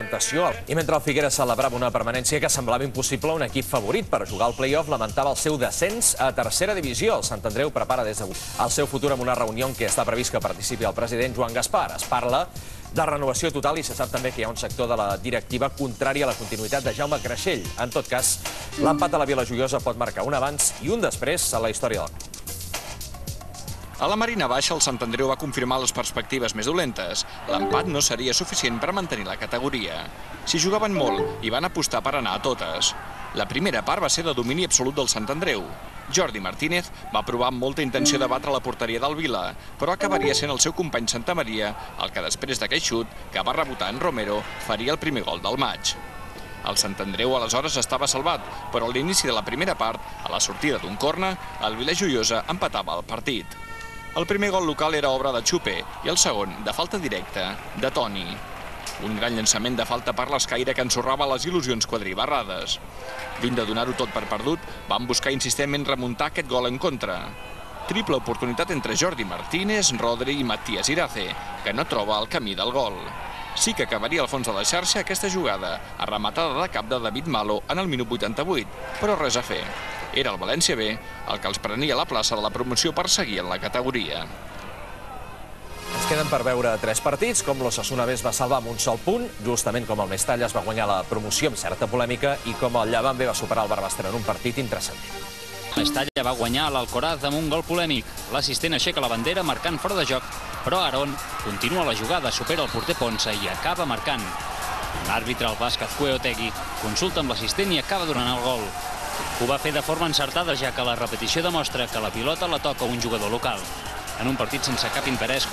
temptació. I mentre el Figueres celebrava una permanència que semblava impossible, un equip favorit per jugar al play-off lamentava el seu descens a tercera divisió. El Sant Andreu prepara des d'avui el seu futur amb una reunió en què està previst que participi el president Joan Gaspar. Es parla de renovació total i se sap també que hi ha un sector de la directiva contrari a la continuïtat de Jaume Creixell. En tot cas, l'empat a la Vila Joiosa pot marcar un abans i un després a la història del club. A la Marina Baixa, el Sant Andreu va confirmar les perspectives més dolentes. L'empat no seria suficient per mantenir la categoria. S'hi jugaven molt i van apostar per anar a totes. La primera part va ser de domini absolut del Sant Andreu. Jordi Martínez va provar amb molta intenció de batre la porteria del Vila, però acabaria sent el seu company Santamaria el que després d'aquell xut, que va rebotar en Romero, faria el primer gol del maig. El Sant Andreu aleshores estava salvat, però a l'inici de la primera part, a la sortida d'un corna, el Vila Joiosa empatava el partit. El primer gol local era obra de Xupe i el segon, de falta directa, de Toni. Un gran llançament de falta per l'escaire que ensorrava les il·lusions quadribarrades. Lluny de donar-ho tot per perdut, van buscar insistentment remuntar aquest gol en contra. Triple oportunitat entre Jordi Martínez, Rodri i Matías Irace, que no troba el camí del gol. Sí que acabaria al fons de la xarxa aquesta jugada, arrematada de cap de David Malo en el minut 88, però res a fer. Era el València B el que els prenia la plaça de la promoció per seguir en la categoria. Ens queden per veure 3 partits, com l'Osasuna B es va salvar amb un sol punt, justament com el Mestalla es va guanyar la promoció amb certa polèmica i com el Llevant B va superar el Barbastro en un partit intrascendent. Mestalla va guanyar l'Alcoraz amb un gol polèmic. L'assistent aixeca la bandera marcant fora de joc, però Aarón continua la jugada, supera el porter Ponsa i acaba marcant. L'àrbitre, el basc Azcue Otegi, consulta amb l'assistent i acaba donant el gol. Ho va fer de forma encertada, ja que la repetició demostra que la pilota la toca un jugador local. En un partit sense cap interès,